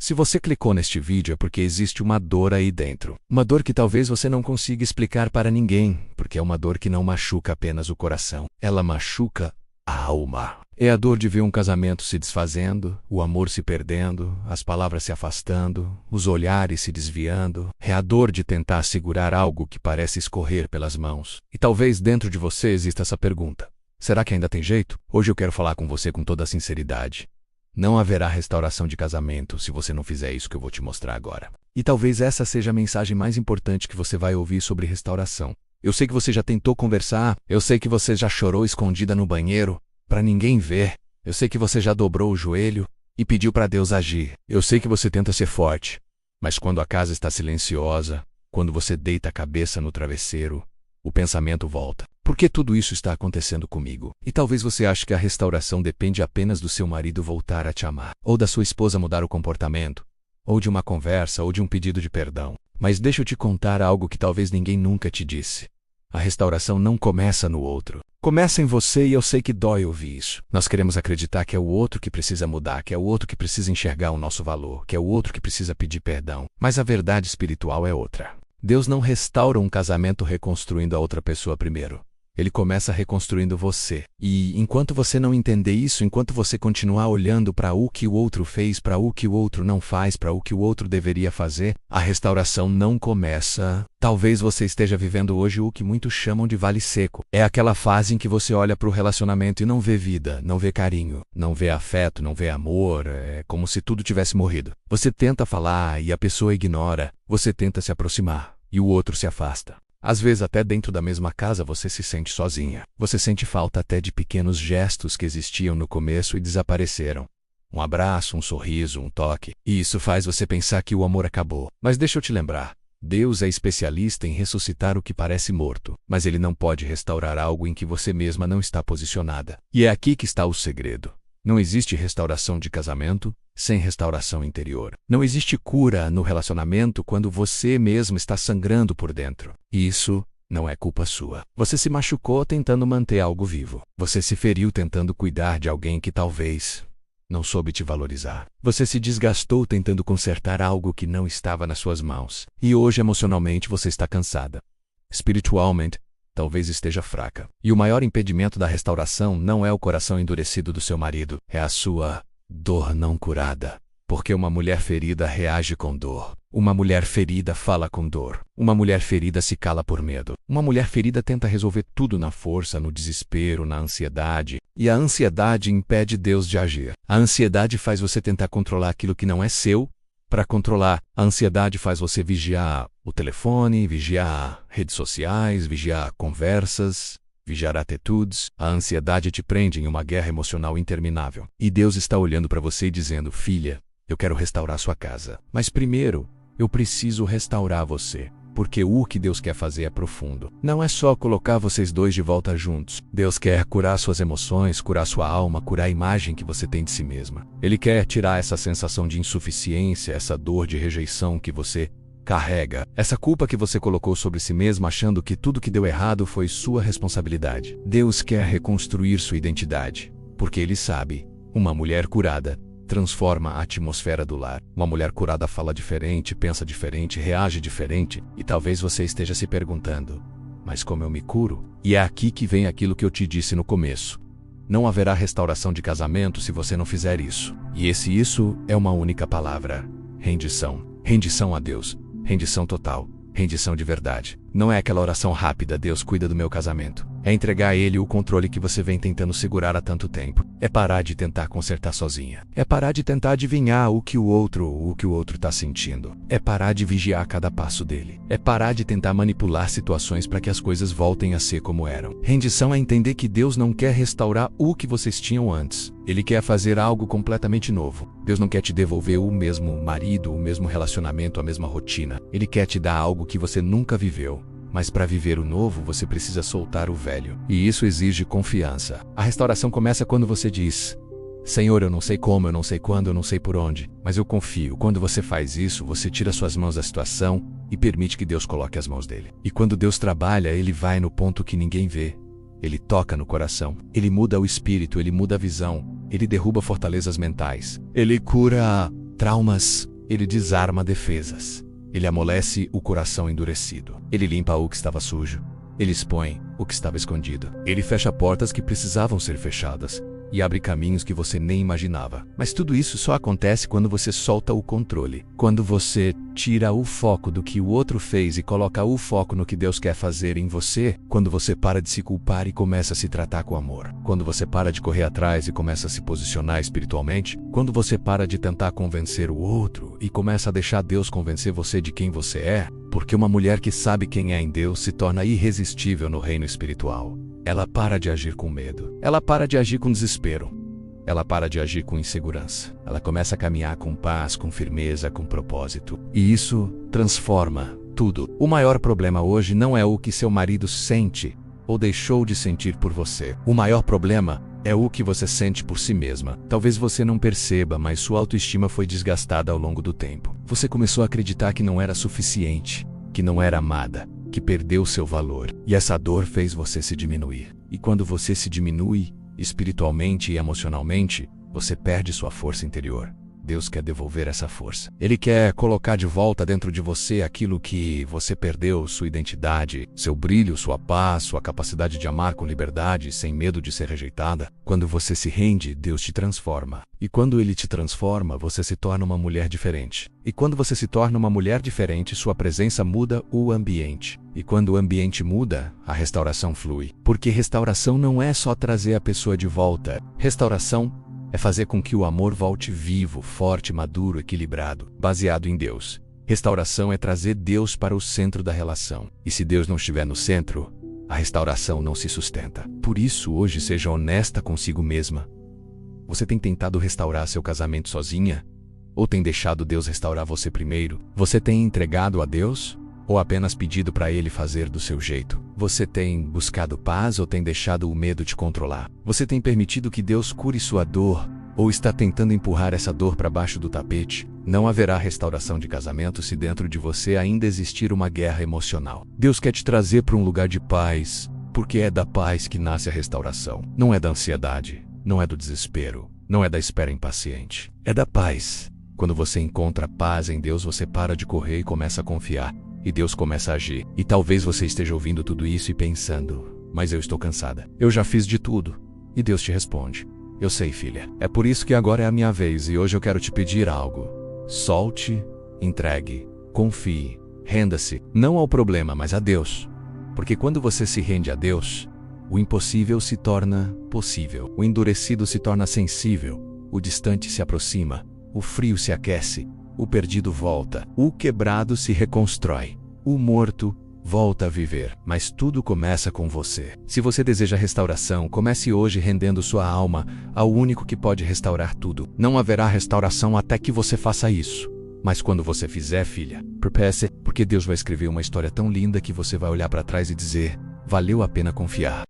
Se você clicou neste vídeo é porque existe uma dor aí dentro. Uma dor que talvez você não consiga explicar para ninguém, porque é uma dor que não machuca apenas o coração. Ela machuca a alma. É a dor de ver um casamento se desfazendo, o amor se perdendo, as palavras se afastando, os olhares se desviando. É a dor de tentar segurar algo que parece escorrer pelas mãos. E talvez dentro de você exista essa pergunta: será que ainda tem jeito? Hoje eu quero falar com você com toda a sinceridade. Não haverá restauração de casamento se você não fizer isso que eu vou te mostrar agora. E talvez essa seja a mensagem mais importante que você vai ouvir sobre restauração. Eu sei que você já tentou conversar, eu sei que você já chorou escondida no banheiro, para ninguém ver. Eu sei que você já dobrou o joelho e pediu para Deus agir. Eu sei que você tenta ser forte, mas quando a casa está silenciosa, quando você deita a cabeça no travesseiro, o pensamento volta. Por que tudo isso está acontecendo comigo? E talvez você ache que a restauração depende apenas do seu marido voltar a te amar, ou da sua esposa mudar o comportamento, ou de uma conversa, ou de um pedido de perdão. Mas deixa eu te contar algo que talvez ninguém nunca te disse. A restauração não começa no outro. Começa em você e eu sei que dói ouvir isso. Nós queremos acreditar que é o outro que precisa mudar, que é o outro que precisa enxergar o nosso valor, que é o outro que precisa pedir perdão. Mas a verdade espiritual é outra. Deus não restaura um casamento reconstruindo a outra pessoa primeiro. Ele começa reconstruindo você. E enquanto você não entender isso, enquanto você continuar olhando para o que o outro fez, para o que o outro não faz, para o que o outro deveria fazer, a restauração não começa. Talvez você esteja vivendo hoje o que muitos chamam de vale seco. É aquela fase em que você olha para o relacionamento e não vê vida, não vê carinho, não vê afeto, não vê amor. É como se tudo tivesse morrido. Você tenta falar e a pessoa ignora. Você tenta se aproximar e o outro se afasta. Às vezes até dentro da mesma casa você se sente sozinha. Você sente falta até de pequenos gestos que existiam no começo e desapareceram. Um abraço, um sorriso, um toque. E isso faz você pensar que o amor acabou. Mas deixa eu te lembrar. Deus é especialista em ressuscitar o que parece morto, mas Ele não pode restaurar algo em que você mesma não está posicionada. E é aqui que está o segredo. Não existe restauração de casamento sem restauração interior. Não existe cura no relacionamento quando você mesmo está sangrando por dentro. E isso não é culpa sua. Você se machucou tentando manter algo vivo. Você se feriu tentando cuidar de alguém que talvez não soube te valorizar. Você se desgastou tentando consertar algo que não estava nas suas mãos. E hoje emocionalmente você está cansada. Espiritualmente, talvez esteja fraca. E o maior impedimento da restauração não é o coração endurecido do seu marido, é a sua dor não curada. Porque uma mulher ferida reage com dor. Uma mulher ferida fala com dor. Uma mulher ferida se cala por medo. Uma mulher ferida tenta resolver tudo na força, no desespero, na ansiedade. E a ansiedade impede Deus de agir. A ansiedade faz você tentar controlar aquilo que não é seu, para controlar. A ansiedade faz você vigiar o telefone, vigiar redes sociais, vigiar conversas, vigiar atitudes. A ansiedade te prende em uma guerra emocional interminável. E Deus está olhando para você e dizendo: filha, eu quero restaurar sua casa. Mas primeiro, eu preciso restaurar você. Porque o que Deus quer fazer é profundo. Não é só colocar vocês dois de volta juntos. Deus quer curar suas emoções, curar sua alma, curar a imagem que você tem de si mesma. Ele quer tirar essa sensação de insuficiência, essa dor de rejeição que você carrega, essa culpa que você colocou sobre si mesma achando que tudo que deu errado foi sua responsabilidade. Deus quer reconstruir sua identidade, porque Ele sabe, uma mulher curada transforma a atmosfera do lar. Uma mulher curada fala diferente, pensa diferente, reage diferente. E talvez você esteja se perguntando: mas como eu me curo? E é aqui que vem aquilo que eu te disse no começo. Não haverá restauração de casamento se você não fizer isso. E isso é uma única palavra: rendição. Rendição a Deus. Rendição total. Rendição de verdade. Não é aquela oração rápida: Deus cuida do meu casamento. É entregar a Ele o controle que você vem tentando segurar há tanto tempo. É parar de tentar consertar sozinha. É parar de tentar adivinhar o que o outro está sentindo. É parar de vigiar cada passo dele. É parar de tentar manipular situações para que as coisas voltem a ser como eram. Rendição é entender que Deus não quer restaurar o que vocês tinham antes. Ele quer fazer algo completamente novo. Deus não quer te devolver o mesmo marido, o mesmo relacionamento, a mesma rotina. Ele quer te dar algo que você nunca viveu. Mas para viver o novo, você precisa soltar o velho. E isso exige confiança. A restauração começa quando você diz: Senhor, eu não sei como, eu não sei quando, eu não sei por onde, mas eu confio. Quando você faz isso, você tira suas mãos da situação e permite que Deus coloque as mãos dele. E quando Deus trabalha, Ele vai no ponto que ninguém vê. Ele toca no coração. Ele muda o espírito, Ele muda a visão. Ele derruba fortalezas mentais. Ele cura traumas Ele desarma defesas. Ele amolece o coração endurecido. Ele limpa o que estava sujo. Ele expõe o que estava escondido. Ele fecha portas que precisavam ser fechadas e abre caminhos que você nem imaginava. Mas tudo isso só acontece quando você solta o controle. Quando você tira o foco do que o outro fez e coloca o foco no que Deus quer fazer em você. Quando você para de se culpar e começa a se tratar com amor. Quando você para de correr atrás e começa a se posicionar espiritualmente. Quando você para de tentar convencer o outro e começa a deixar Deus convencer você de quem você é. Porque uma mulher que sabe quem é em Deus se torna irresistível no reino espiritual. Ela para de agir com medo. Ela para de agir com desespero. Ela para de agir com insegurança. Ela começa a caminhar com paz, com firmeza, com propósito. E isso transforma tudo. O maior problema hoje não é o que seu marido sente ou deixou de sentir por você. O maior problema é o que você sente por si mesma. Talvez você não perceba, mas sua autoestima foi desgastada ao longo do tempo. Você começou a acreditar que não era suficiente, que não era amada, que perdeu seu valor. E essa dor fez você se diminuir. E quando você se diminui, espiritualmente e emocionalmente, você perde sua força interior. Deus quer devolver essa força. Ele quer colocar de volta dentro de você aquilo que você perdeu, sua identidade, seu brilho, sua paz, sua capacidade de amar com liberdade, sem medo de ser rejeitada. Quando você se rende, Deus te transforma. E quando Ele te transforma, você se torna uma mulher diferente. E quando você se torna uma mulher diferente, sua presença muda o ambiente. E quando o ambiente muda, a restauração flui. Porque restauração não é só trazer a pessoa de volta. Restauração é fazer com que o amor volte vivo, forte, maduro, equilibrado, baseado em Deus. Restauração é trazer Deus para o centro da relação. E se Deus não estiver no centro, a restauração não se sustenta. Por isso, hoje, seja honesta consigo mesma. Você tem tentado restaurar seu casamento sozinha? Ou tem deixado Deus restaurar você primeiro? Você tem entregado a Deus? Ou apenas pedido para Ele fazer do seu jeito? Você tem buscado paz ou tem deixado o medo te controlar? Você tem permitido que Deus cure sua dor ou está tentando empurrar essa dor para baixo do tapete? Não haverá restauração de casamento se dentro de você ainda existir uma guerra emocional. Deus quer te trazer para um lugar de paz, porque é da paz que nasce a restauração. Não é da ansiedade, não é do desespero, não é da espera impaciente. É da paz. Quando você encontra paz em Deus, você para de correr e começa a confiar. E Deus começa a agir. E talvez você esteja ouvindo tudo isso e pensando: mas eu estou cansada. Eu já fiz de tudo. E Deus te responde: eu sei, filha. É por isso que agora é a minha vez e hoje eu quero te pedir algo. Solte, entregue, confie, renda-se, não ao problema, mas a Deus. Porque quando você se rende a Deus, o impossível se torna possível. O endurecido se torna sensível. O distante se aproxima. O frio se aquece. O perdido volta, o quebrado se reconstrói, o morto volta a viver. Mas tudo começa com você. Se você deseja restauração, comece hoje rendendo sua alma ao único que pode restaurar tudo. Não haverá restauração até que você faça isso. Mas quando você fizer, filha, prepare-se, porque Deus vai escrever uma história tão linda que você vai olhar para trás e dizer: valeu a pena confiar.